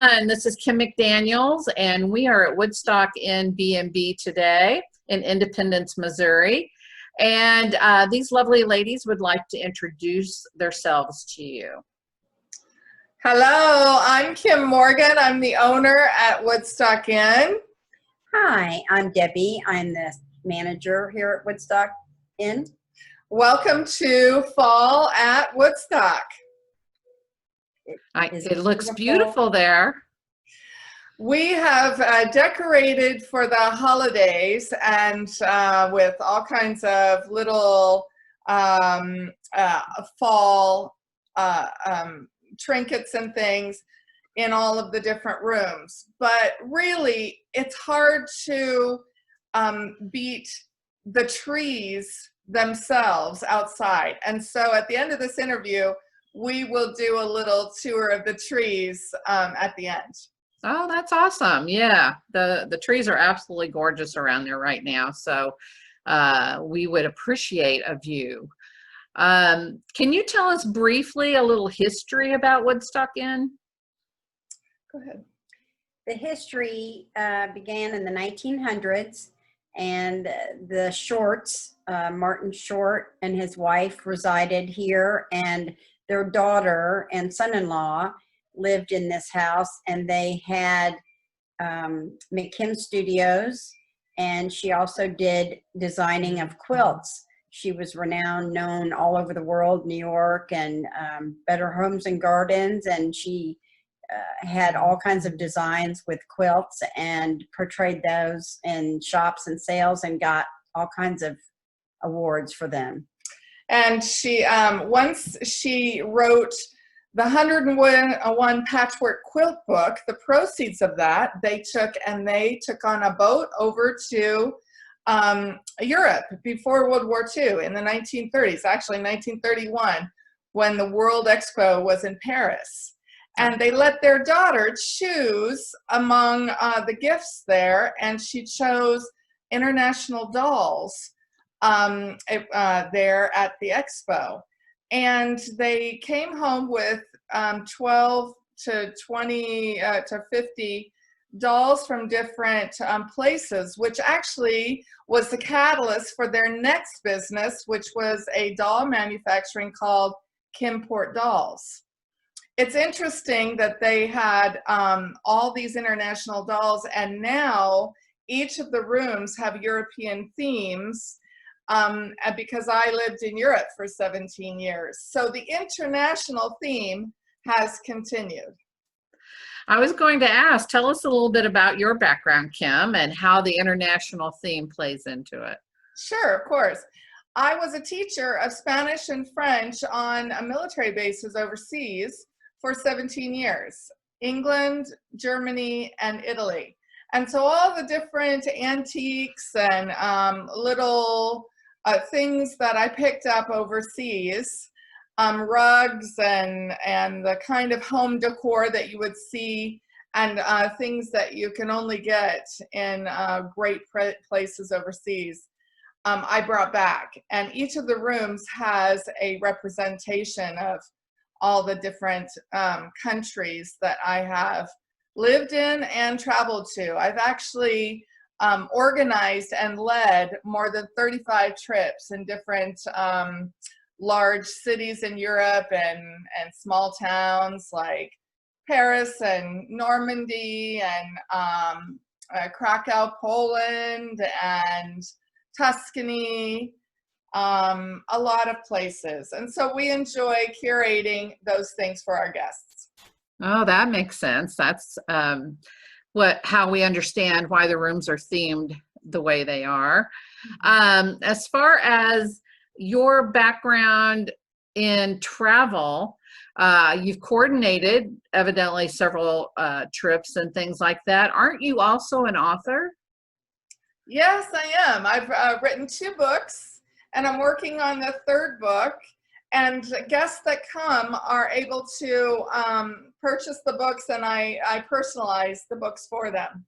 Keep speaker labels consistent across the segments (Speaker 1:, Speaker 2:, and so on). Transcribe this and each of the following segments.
Speaker 1: And this is Kim McDaniels, and we are at Woodstock Inn B&B today in Independence, Missouri. And these lovely ladies would like to introduce themselves to you.
Speaker 2: Hello, I'm Kim Morgan. I'm the owner at Woodstock Inn.
Speaker 3: Hi, I'm Debbie. I'm the manager here at Woodstock Inn.
Speaker 2: Welcome to Fall at Woodstock.
Speaker 1: It looks beautiful there.
Speaker 2: We have decorated for the holidays and with all kinds of little fall trinkets and things in all of the different rooms. But really, it's hard to beat the trees themselves outside. And so at the end of this interview, we will do a little tour of the trees at the end.
Speaker 1: Oh, that's awesome. Yeah, the trees are absolutely gorgeous around there right now. So we would appreciate a view. Can you tell us briefly a little history about Woodstock Inn?
Speaker 2: Go ahead.
Speaker 3: The history began in the 1900s, and the Shorts, Martin Short and his wife resided here, and their daughter and son-in-law lived in this house, and they had McKim Studios, and she also did designing of quilts. She was renowned, known all over the world, New York and Better Homes and Gardens, and she had all kinds of designs with quilts and portrayed those in shops and sales and got all kinds of awards for them.
Speaker 2: And she, once she wrote the 101 Patchwork Quilt book, the proceeds of that, they took on a boat over to Europe before World War II in the 1930s, actually 1931, when the World Expo was in Paris. And they let their daughter choose among the gifts there, and she chose international dolls there at the expo. And they came home with 12 to 20 to 50 dolls from different places, which actually was the catalyst for their next business, which was a doll manufacturing called Kimport Dolls. It's interesting that they had all these international dolls, and now each of the rooms have European themes because I lived in Europe for 17 years. So the international theme has continued.
Speaker 1: I was going to ask, tell us a little bit about your background, Kim, and how the international theme plays into it.
Speaker 2: Sure, of course. I was a teacher of Spanish and French on military bases overseas for 17 years, England, Germany, and Italy. And so all the different antiques and little things that I picked up overseas, rugs and the kind of home decor that you would see, and things that you can only get in great places overseas, I brought back. And each of the rooms has a representation of all the different countries that I have lived in and traveled to. I've actually organized and led more than 35 trips in different large cities in Europe and small towns like Paris and Normandy and Krakow, Poland, and Tuscany, a lot of places. And so we enjoy curating those things for our guests.
Speaker 1: Oh, that makes sense. That's how we understand why the rooms are themed the way they are. As far as your background in travel, you've coordinated evidently several trips and things like that. Aren't you also an author?
Speaker 2: Yes, I am. I've written 2 books, and I'm working on the 3rd book. And guests that come are able to purchase the books, and I personalize the books for them.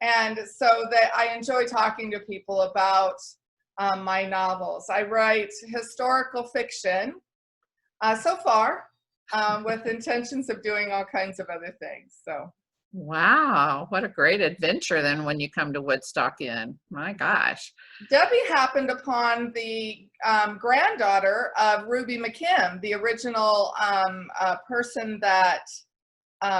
Speaker 2: And so that I enjoy talking to people about my novels. I write historical fiction so far, with intentions of doing all kinds of other things. So.
Speaker 1: Wow, what a great adventure then when you come to Woodstock Inn. My gosh.
Speaker 2: Debbie happened upon the granddaughter of Ruby McKim, the original person that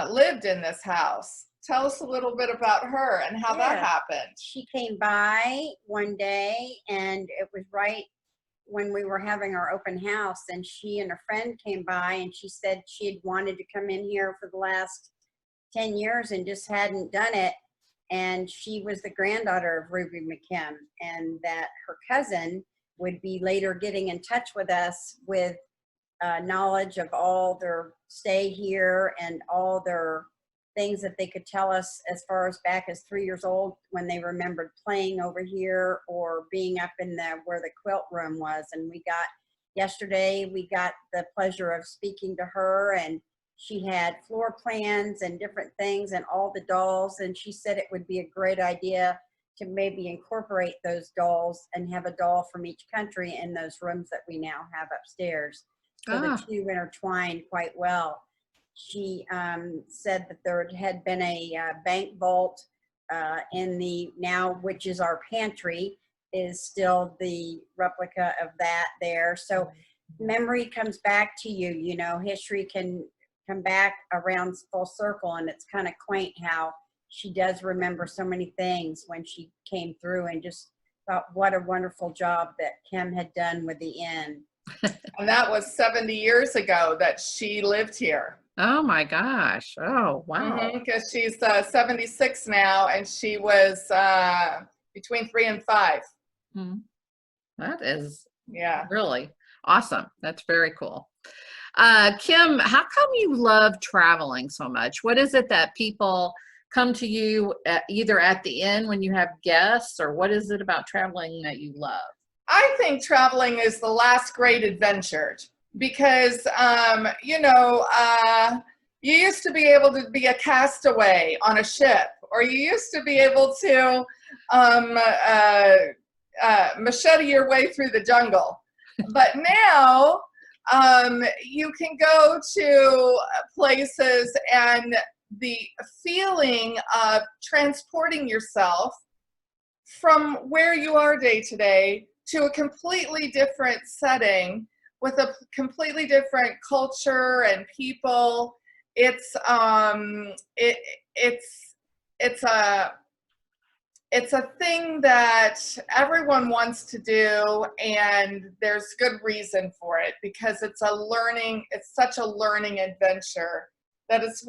Speaker 2: lived in this house. Tell us a little bit about her and how that happened.
Speaker 3: She came by one day, and it was right when we were having our open house, and she and a friend came by, and she said she had wanted to come in here for the last 10 years and just hadn't done it. And she was the granddaughter of Ruby McKim, and that her cousin would be later getting in touch with us with knowledge of all their stay here and all their things that they could tell us as far as back as 3 years old when they remembered playing over here or being up in the where the quilt room was. And yesterday we got the pleasure of speaking to her, and she had floor plans and different things and all the dolls, and she said it would be a great idea to maybe incorporate those dolls and have a doll from each country in those rooms that we now have upstairs. So the two intertwined quite well. She said that there had been a bank vault in the now, which is our pantry, is still the replica of that there. So memory comes back to you, you know, history can come back around full circle, and it's kind of quaint how she does remember so many things when she came through, and just thought what a wonderful job that Kim had done with the inn.
Speaker 2: And that was 70 years ago that she lived here.
Speaker 1: Oh my gosh. Oh, wow.
Speaker 2: Because she's 76 now, and she was between 3 and 5.
Speaker 1: That is
Speaker 2: Yeah,
Speaker 1: really awesome. That's very cool. Kim, how come you love traveling so much? What is it that people come to you either at the inn when you have guests, or what is it about traveling that you love?
Speaker 2: I think traveling is the last great adventure, because you know, you used to be able to be a castaway on a ship, or you used to be able to machete your way through the jungle. But now you can go to places, and the feeling of transporting yourself from where you are day to day to a completely different setting with a completely different culture and people. It's a thing that everyone wants to do, and there's good reason for it, because it's such a learning adventure that it's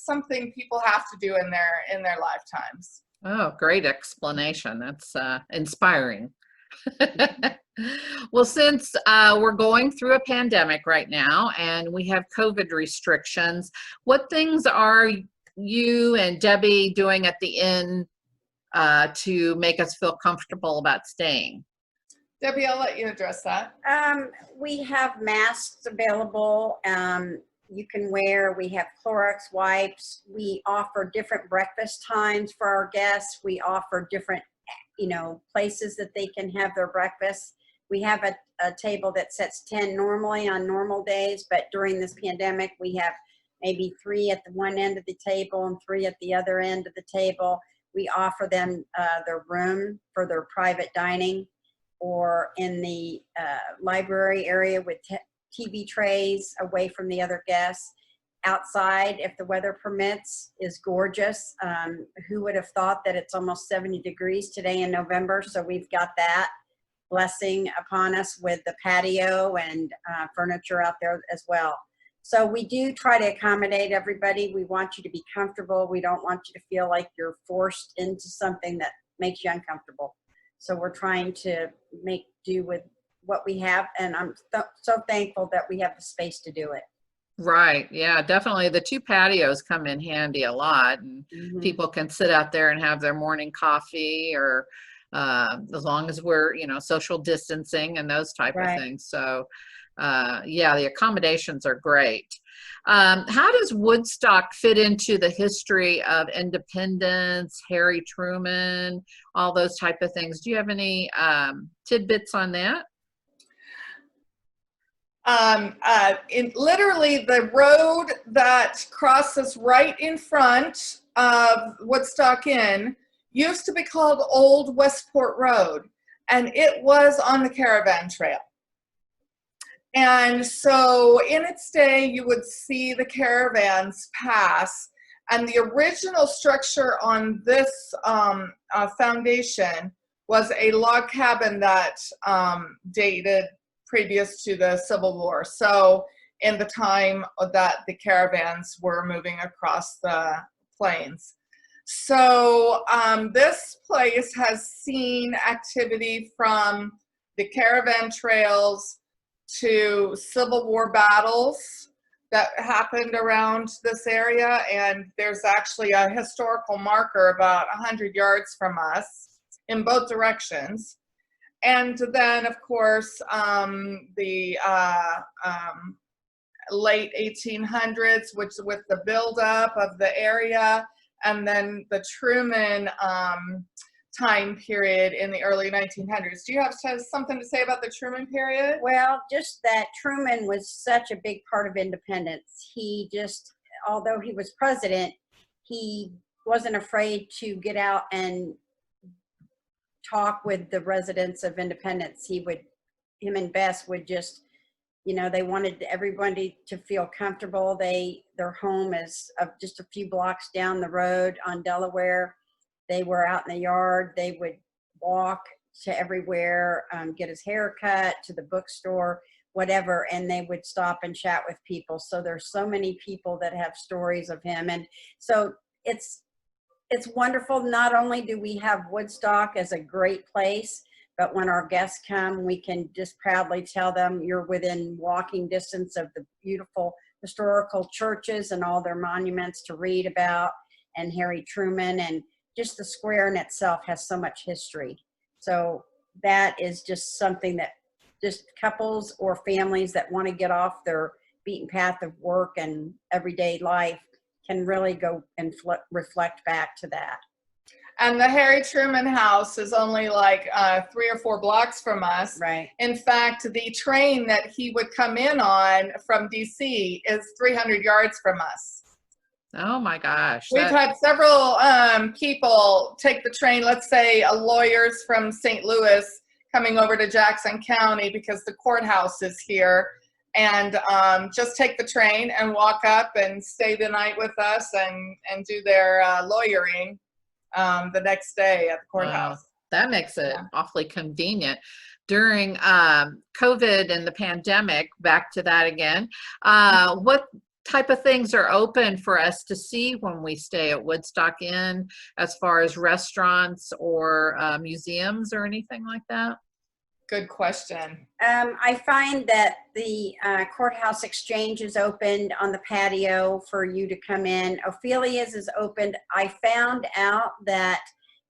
Speaker 2: something people have to do in their lifetimes.
Speaker 1: Oh, great explanation. That's inspiring. Well, since we're going through a pandemic right now and we have COVID restrictions, what things are you and Debbie doing at the inn to make us feel comfortable about staying?
Speaker 2: Debbie, I'll let you address that.
Speaker 3: We have masks available. You can wear. We have Clorox wipes. We offer different breakfast times for our guests. We offer different, you know, places that they can have their breakfast. We have a table that sets 10 normally on normal days, but during this pandemic, we have maybe 3 at the one end of the table and 3 at the other end of the table. We offer them their room for their private dining, or in the library area with TV trays away from the other guests. Outside, if the weather permits, is gorgeous. Who would have thought that it's almost 70 degrees today in November? So we've got that blessing upon us with the patio and furniture out there as well. So we do try to accommodate everybody. We want you to be comfortable. We don't want you to feel like you're forced into something that makes you uncomfortable. So we're trying to make do with what we have, and I'm so thankful that we have the space to do it.
Speaker 1: Right. Yeah, definitely. The 2 patios come in handy a lot, and people can sit out there and have their morning coffee, or as long as we're, you know, social distancing and those type of things. So yeah, the accommodations are great. How does Woodstock fit into the history of independence, Harry Truman, all those type of things? Do you have any tidbits on that?
Speaker 2: Literally the road that crosses right in front of Woodstock Inn used to be called Old Westport Road, and it was on the caravan trail. And so in its day, you would see the caravans pass, and the original structure on this foundation was a log cabin that dated previous to the Civil War. So in the time that the caravans were moving across the plains. So this place has seen activity from the caravan trails to Civil War battles that happened around this area. And there's actually a historical marker about 100 yards from us in both directions. And then, of course, the late 1800s, which with the buildup of the area, and then the Truman time period in the early 1900s. Do you have something to say about the Truman period?
Speaker 3: Well, just that Truman was such a big part of independence. He just, although he was president, he wasn't afraid to get out and talk with the residents of Independence. Him and Bess would just, you know, they wanted everybody to feel comfortable. Their home is just a few blocks down the road on Delaware. They were out in the yard. They would walk to everywhere, get his hair cut, to the bookstore, whatever, and they would stop and chat with people. So there's so many people that have stories of him. And so it's wonderful. Not only do we have Woodstock as a great place, but when our guests come, we can just proudly tell them you're within walking distance of the beautiful historical churches and all their monuments to read about, and Harry Truman, and just the square in itself has so much history. So that is just something that just couples or families that want to get off their beaten path of work and everyday life can really go and reflect back to that.
Speaker 2: And the Harry Truman house is only like 3 or 4 blocks from us.
Speaker 3: Right.
Speaker 2: In fact, the train that he would come in on from DC is 300 yards from us.
Speaker 1: Oh my gosh.
Speaker 2: We've had several people take the train, let's say lawyers from St. Louis coming over to Jackson County because the courthouse is here, and just take the train and walk up and stay the night with us and do their lawyering the next day at the courthouse.
Speaker 1: Wow. That makes it awfully convenient. During COVID and the pandemic, back to that again, what type of things are open for us to see when we stay at Woodstock Inn, as far as restaurants or museums or anything like that?
Speaker 2: Good question.
Speaker 3: I find that the courthouse exchange is opened on the patio for you to come in. Ophelia's is opened. I found out that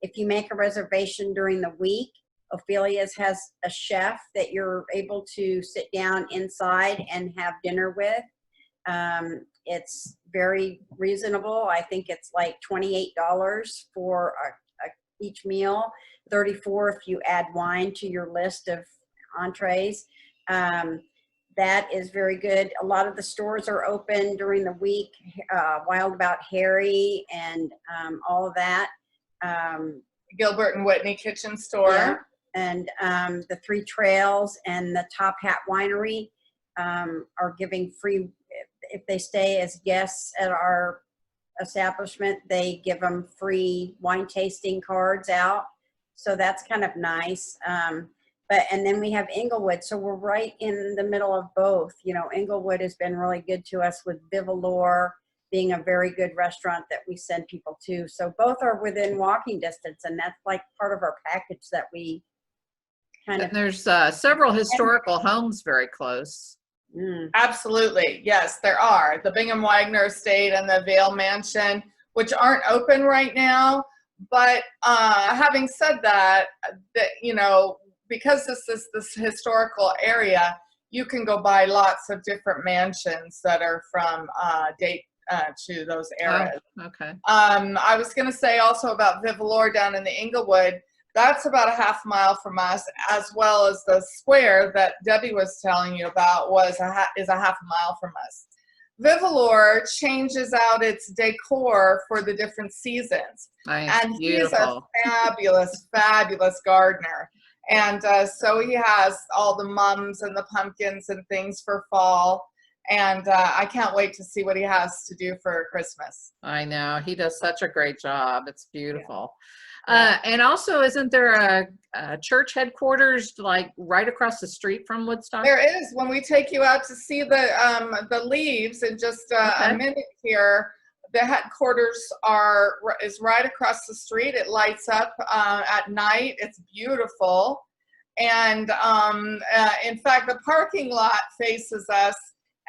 Speaker 3: if you make a reservation during the week, Ophelia's has a chef that you're able to sit down inside and have dinner with. It's very reasonable. I think it's like $28 for each meal, $34 if you add wine to your list of entrees. That is very good. A lot of the stores are open during the week. Wild About Harry and all of that.
Speaker 2: Gilbert and Whitney Kitchen Store.
Speaker 3: Yeah. And the Three Trails and the Top Hat Winery are giving free, if they stay as guests at our establishment, they give them free wine tasting cards out. So that's kind of nice. And then we have Inglewood. So we're right in the middle of both. You know, Inglewood has been really good to us with Vivalore being a very good restaurant that we send people to. So both are within walking distance, and that's like part of our package that we kind of.
Speaker 1: And there's several historical homes very close.
Speaker 2: Absolutely. Yes, there are. The Bingham Wagner Estate and the Vale Mansion, which aren't open right now. But having said that, you know, because this is this historical area, you can go buy lots of different mansions that are from date to those eras.
Speaker 1: Oh, okay.
Speaker 2: I was going to say also about Vivalore down in the Inglewood, That's about a half mile from us, as well as the square that Debbie was telling you about is a half a mile from us. Vivalour changes out its decor for the different seasons.
Speaker 1: Nice,
Speaker 2: And
Speaker 1: beautiful.
Speaker 2: he's a fabulous, fabulous gardener. And so he has all the mums and the pumpkins and things for fall. And I can't wait to see what he has to do for Christmas.
Speaker 1: I know, he does such a great job. It's beautiful.
Speaker 2: Yeah.
Speaker 1: And also, isn't there a church headquarters like right across the street from Woodstock?
Speaker 2: There is. When we take you out to see the leaves in just a minute here, the headquarters is right across the street. It lights up at night. It's beautiful. And in fact, the parking lot faces us,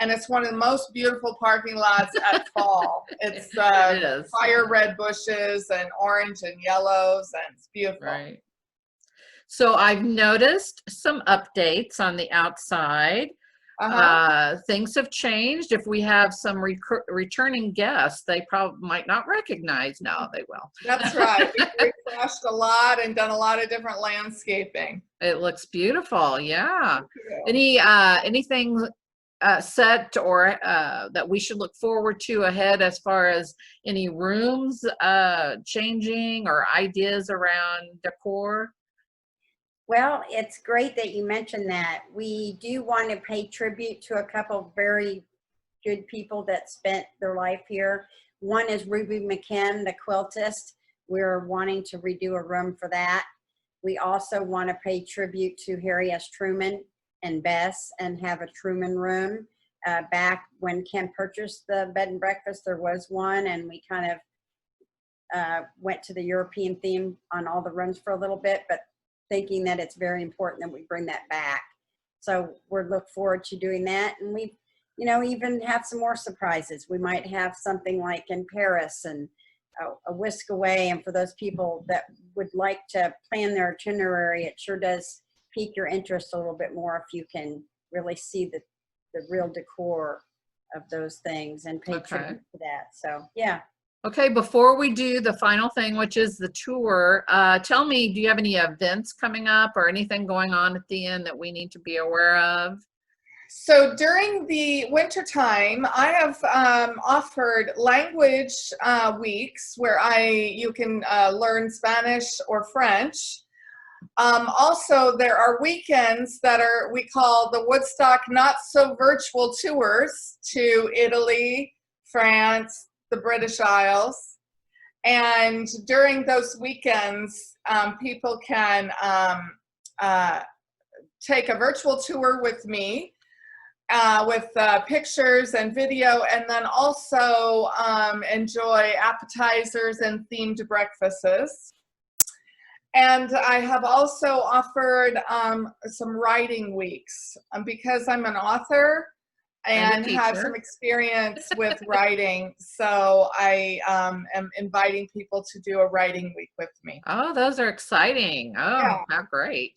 Speaker 2: and it's one of the most beautiful parking lots at fall. It's
Speaker 1: It is.
Speaker 2: fire red bushes and orange and yellows, and it's beautiful.
Speaker 1: Right. So I've noticed some updates on the outside. Things have changed. If we have some returning guests, they probably might not recognize. No, they will.
Speaker 2: That's right. We've refreshed a lot and done a lot of different landscaping.
Speaker 1: It looks beautiful. Yeah.
Speaker 2: Thank you.
Speaker 1: Anything set or that we should look forward to ahead as far as any rooms changing or ideas around decor?
Speaker 3: Well, it's great that you mentioned that. We do want to pay tribute to a couple of very good people that spent their life here. One is Ruby McKen, the quiltist. We're wanting to redo a room for that. We also want to pay tribute to Harry S. Truman and Bess and have a Truman room. Back when Ken purchased the bed and breakfast, there was one, and we kind of went to the European theme on all the rooms for a little bit, but thinking that it's very important that we bring that back. So we're look forward to doing that. And we, even have some more surprises. We might have something like in Paris and a whisk away. And for those people that would like to plan their itinerary, it sure does pique your interest a little bit more if you can really see the real decor of those things and pay tribute to that. So, yeah.
Speaker 1: Okay, before we do the final thing, which is the tour, tell me, do you have any events coming up or anything going on at the end that we need to be aware of?
Speaker 2: So during the winter time, I have offered language weeks where you can learn Spanish or French. Also, there are weekends that we call the Woodstock Not So Virtual Tours to Italy, France, the British Isles. And during those weekends, people can take a virtual tour with me with pictures and video, and then also enjoy appetizers and themed breakfasts. And I have also offered some writing weeks because I'm an author and have some experience with writing. So I am inviting people to do a writing week with me.
Speaker 1: Oh, those are exciting. Oh, yeah. How great.